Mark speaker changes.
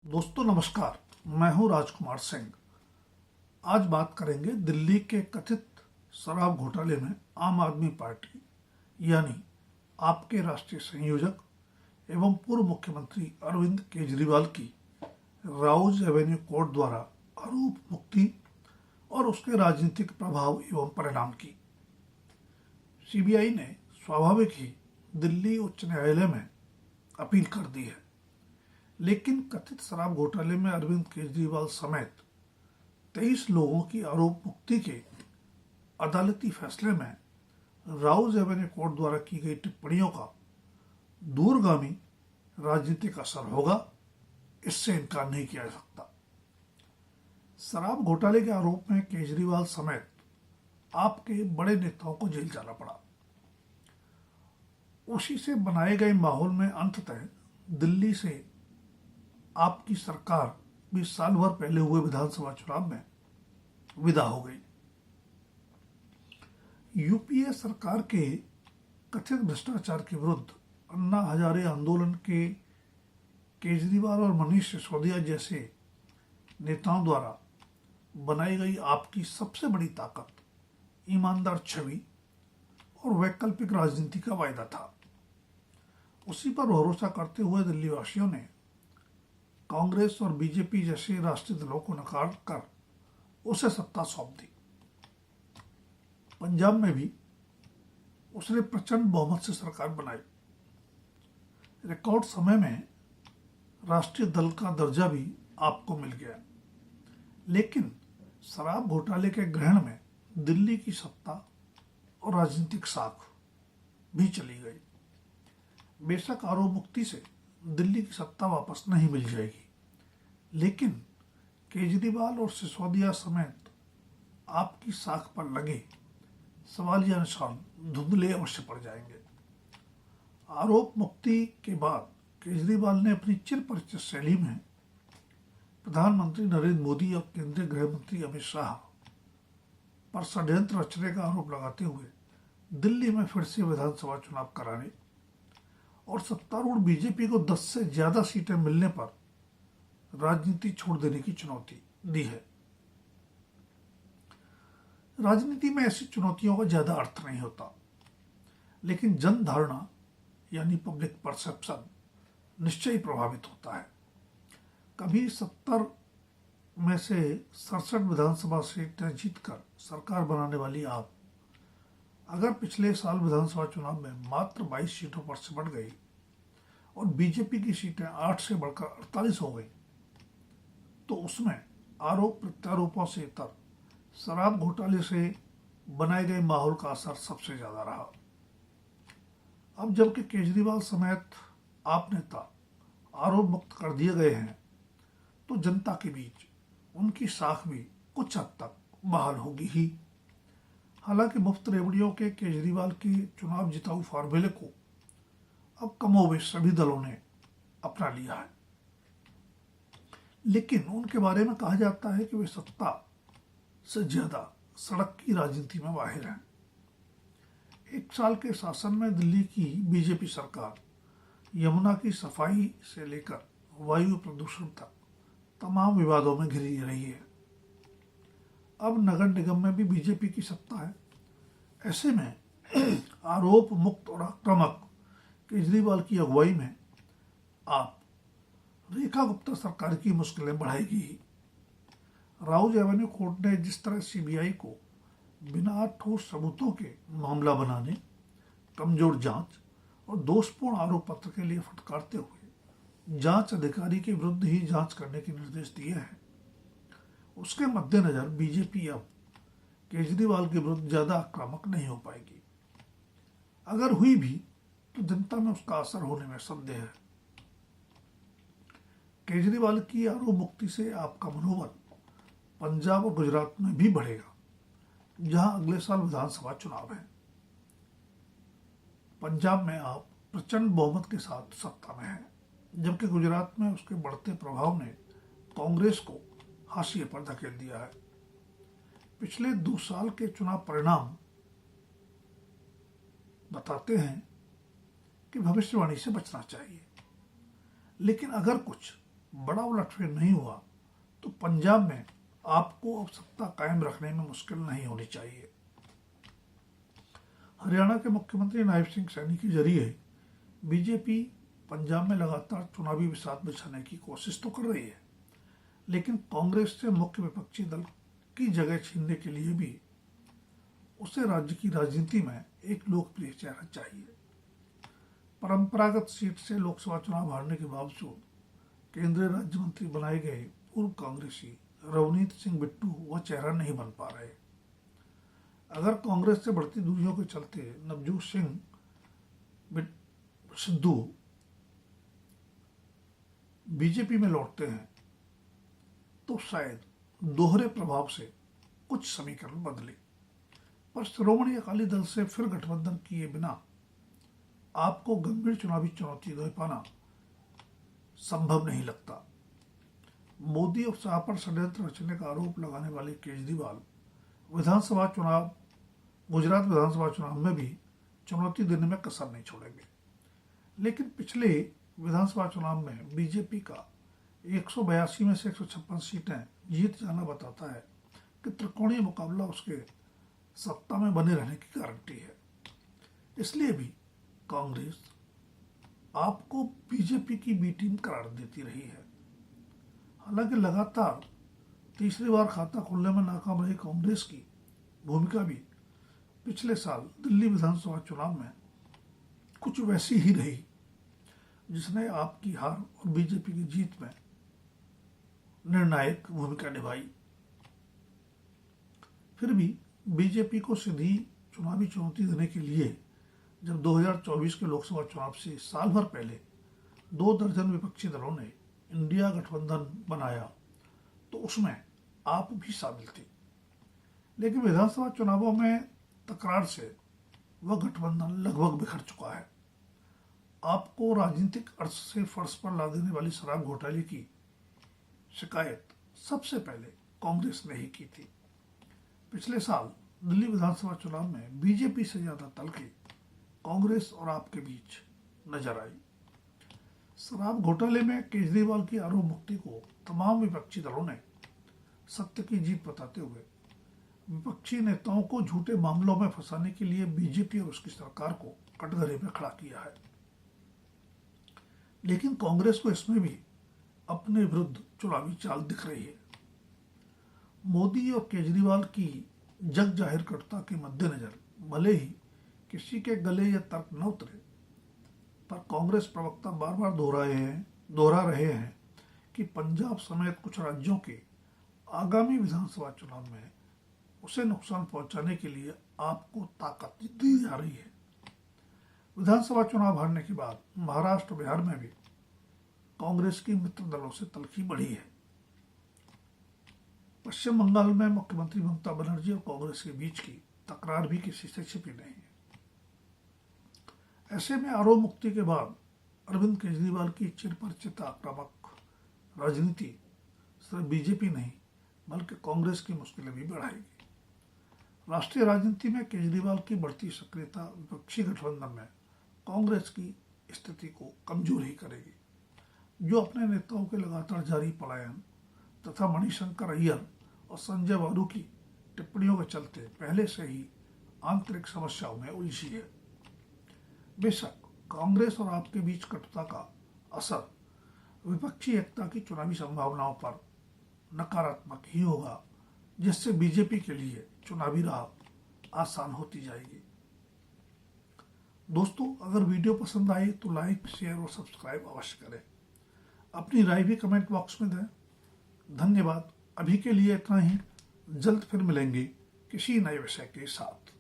Speaker 1: दोस्तों नमस्कार। मैं हूं राजकुमार सिंह। आज बात करेंगे दिल्ली के कथित शराब घोटाले में आम आदमी पार्टी यानी आपके राष्ट्रीय संयोजक एवं पूर्व मुख्यमंत्री अरविंद केजरीवाल की राउज एवेन्यू कोर्ट द्वारा आरोप मुक्ति और उसके राजनीतिक प्रभाव एवं परिणाम की। सीबीआई ने स्वाभाविक ही दिल्ली उच्च न्यायालय में अपील कर दी है, लेकिन कथित शराब घोटाले में अरविंद केजरीवाल समेत 23 लोगों की आरोप मुक्ति के अदालती फैसले में राउज एवेन्यू कोर्ट द्वारा की गई टिप्पणियों का दूरगामी राजनीतिक असर होगा, इससे इनकार नहीं किया जा सकता। शराब घोटाले के आरोप में केजरीवाल समेत आपके बड़े नेताओं को जेल जाना पड़ा। उसी से बनाए गए माहौल में अंततः दिल्ली से आपकी सरकार भी साल भर पहले हुए विधानसभा चुनाव में विदा हो गई। यूपीए सरकार के कथित भ्रष्टाचार के विरुद्ध अन्ना हजारे आंदोलन के केजरीवाल और मनीष सिसोदिया जैसे नेताओं द्वारा बनाई गई आपकी सबसे बड़ी ताकत ईमानदार छवि और वैकल्पिक राजनीति का वायदा था। उसी पर भरोसा करते हुए दिल्ली वासियों ने कांग्रेस और बीजेपी जैसे राष्ट्रीय दलों को नकार कर उसे सत्ता सौंप दी। पंजाब में भी उसने प्रचंड बहुमत से सरकार बनाई। रिकॉर्ड समय में राष्ट्रीय दल का दर्जा भी आपको मिल गया, लेकिन शराब घोटाले के ग्रहण में दिल्ली की सत्ता और राजनीतिक साख भी चली गई। बेशक आरोप मुक्ति से दिल्ली की सत्ता वापस नहीं मिल जाएगी, लेकिन केजरीवाल और सिसोदिया समेत आपकी साख पर लगे सवालिया निशान धुंधले अवश्य पड़ जाएंगे। आरोप मुक्ति के बाद केजरीवाल ने अपनी चिर परिचित शैली में प्रधानमंत्री नरेंद्र मोदी और केंद्रीय गृह मंत्री अमित शाह पर षड्यंत्र रचने का आरोप लगाते हुए दिल्ली में फिर से विधानसभा चुनाव कराने और सत्तारूढ़ बीजेपी को 10 से ज्यादा सीटें मिलने पर राजनीति छोड़ देने की चुनौती दी है। राजनीति में ऐसी चुनौतियों का ज्यादा अर्थ नहीं होता, लेकिन जन धारणा यानी पब्लिक परसेप्शन निश्चय ही प्रभावित होता है। कभी 70 में से 67 विधानसभा सीटें जीतकर सरकार बनाने वाली आप अगर पिछले साल विधानसभा चुनाव में मात्र 22 सीटों पर सिमट गई और बीजेपी की सीटें 8 से बढ़कर 48 हो गई, तो उसमें आरोप प्रत्यारोपों से इतर शराब घोटाले से बनाए गए माहौल का असर सबसे ज्यादा रहा। अब जबकि केजरीवाल समेत आप नेता आरोप मुक्त कर दिए गए हैं, तो जनता के बीच उनकी साख भी कुछ हद तक बहाल होगी ही। हालांकि मुफ्त रेवड़ियों के केजरीवाल की चुनाव जिताऊ फार्मूले को अब कमोबेश सभी दलों ने अपना लिया है, लेकिन उनके बारे में कहा जाता है कि वे सत्ता से ज्यादा सड़क की राजनीति में माहिर हैं। 1 साल के शासन में दिल्ली की बीजेपी सरकार यमुना की सफाई से लेकर वायु प्रदूषण तक तमाम विवादों में घिरी रही है। अब नगर निगम में भी बीजेपी की सत्ता है। ऐसे में आरोप मुक्त और आक्रामक केजरीवाल की अगुवाई में आप रेखा गुप्ता सरकार की मुश्किलें बढ़ाएगी ही। राउज एवेन्यू कोर्ट ने जिस तरह सीबीआई को बिना ठोस सबूतों के मामला बनाने, कमजोर जांच और दोषपूर्ण आरोप पत्र के लिए फटकारते हुए जांच अधिकारी के विरुद्ध ही जांच करने के निर्देश दिए हैं, उसके मद्देनजर बीजेपी अब केजरीवाल के विरुद्ध ज्यादा आक्रामक नहीं हो पाएगी। अगर हुई भी तो जनता में उसका असर होने में संदेह है। केजरीवाल की आरोप मुक्ति से आपका मनोबल पंजाब और गुजरात में भी बढ़ेगा, जहां अगले साल विधानसभा चुनाव है। पंजाब में आप प्रचंड बहुमत के साथ सत्ता में हैं, जबकि गुजरात में उसके बढ़ते प्रभाव ने कांग्रेस को हाशिए पर धकेल दिया है। पिछले 2 साल के चुनाव परिणाम बताते हैं कि भविष्यवाणी से बचना चाहिए, लेकिन अगर कुछ बड़ा उलटफेर नहीं हुआ तो पंजाब में आपको अब सत्ता कायम रखने में मुश्किल नहीं होनी चाहिए। हरियाणा के मुख्यमंत्री नायब सिंह सैनी के जरिए बीजेपी पंजाब में लगातार चुनावी बिसात बिछाने की कोशिश तो कर रही है, लेकिन कांग्रेस से मुख्य विपक्षी दल की जगह छीनने के लिए भी उसे राज्य की राजनीति में एक लोकप्रिय चेहरा चाहिए। परंपरागत सीट से लोकसभा चुनाव हारने के बावजूद केंद्रीय राज्य मंत्री बनाए गए पूर्व कांग्रेसी रवनीत सिंह बिट्टू वह चेहरा नहीं बन पा रहे। अगर कांग्रेस से बढ़ती दूरियों के चलते नवजोत सिंह सिद्धू बीजेपी में लौटते हैं तो शायद दोहरे प्रभाव से कुछ समीकरण बदले, पर श्रोमणी अकाली दल से फिर गठबंधन किए बिना आपको गंभीर चुनावी चुनौती दे पाना संभव नहीं लगता। मोदी और शाह पर षड्यंत्र रचने का आरोप लगाने वाले केजरीवाल गुजरात विधानसभा चुनाव में भी चुनौती देने में कसर नहीं छोड़ेंगे, लेकिन पिछले विधानसभा चुनाव में बीजेपी का 182 में से 156 सीटें जीत जाना बताता है कि त्रिकोणीय मुकाबला उसके सत्ता में बने रहने की गारंटी है। इसलिए भी कांग्रेस आपको बीजेपी की बी टीम करार देती रही है। हालांकि लगातार तीसरी बार खाता खोलने में नाकाम रही कांग्रेस की भूमिका भी पिछले साल दिल्ली विधानसभा चुनाव में कुछ वैसी ही रही, जिसने आपकी हार और बीजेपी की जीत में निर्णायक भूमिका निभाई। फिर भी बीजेपी को सीधी चुनावी चुनौती देने के लिए जब 2024 के लोकसभा चुनाव से साल भर पहले 2 दर्जन विपक्षी दलों ने इंडिया गठबंधन बनाया तो उसमें आप भी शामिल थे, लेकिन विधानसभा चुनावों में तकरार से वह गठबंधन लगभग बिखर चुका है। आपको राजनीतिक अर्थ से फर्श पर ला देने वाली शराब घोटाले की शिकायत सबसे पहले कांग्रेस ने ही की थी। पिछले साल दिल्ली विधानसभा चुनाव में बीजेपी से ज्यादा तलखी कांग्रेस और आपके बीच नजर आई। शराब घोटाले में केजरीवाल की आरोप मुक्ति को तमाम विपक्षी दलों ने सत्य की जीत बताते हुए विपक्षी नेताओं को झूठे मामलों में फंसाने के लिए बीजेपी और उसकी सरकार को कटघरे में खड़ा किया है। लेकिन कांग्रेस को इसमें भी अपने विरुद्ध चुनावी चाल दिख रही है। मोदी और केजरीवाल की जग जाहिर कटुता के मद्देनजर भले ही किसी के गले यह तर्क न उतरे, पर कांग्रेस प्रवक्ता बार बार दोहरा रहे हैं कि पंजाब समेत कुछ राज्यों के आगामी विधानसभा चुनाव में उसे नुकसान पहुंचाने के लिए आपको ताकत दी जा रही है। विधानसभा चुनाव हारने के बाद महाराष्ट्र बिहार में भी कांग्रेस की मित्र दलों से तलखी बढ़ी है। पश्चिम बंगाल में मुख्यमंत्री ममता बनर्जी और कांग्रेस के बीच की तकरार भी किसी से छिपी नहीं है। ऐसे में आरोप मुक्ति के बाद अरविंद केजरीवाल की चिरपरिचित आक्रामक राजनीति सिर्फ बीजेपी नहीं बल्कि कांग्रेस की मुश्किलें भी बढ़ाएगी। राष्ट्रीय राजनीति में केजरीवाल की बढ़ती सक्रियता विपक्षी गठबंधन में कांग्रेस की स्थिति को कमजोर ही करेगी, जो अपने नेताओं के लगातार जारी पलायन तथा मणिशंकर अय्यर और संजय बारू की टिप्पणियों के चलते पहले से ही आंतरिक समस्याओं में उलझी है। बेशक कांग्रेस और आपके बीच कटुता का असर विपक्षी एकता की चुनावी संभावनाओं पर नकारात्मक ही होगा, जिससे बीजेपी के लिए चुनावी राह आसान होती जाएगी। दोस्तों, अगर वीडियो पसंद आए तो लाइक, शेयर और सब्सक्राइब अवश्य करें। अपनी राय भी कमेंट बॉक्स में दें। धन्यवाद। अभी के लिए इतना ही। जल्द फिर मिलेंगे किसी नए विषय के साथ।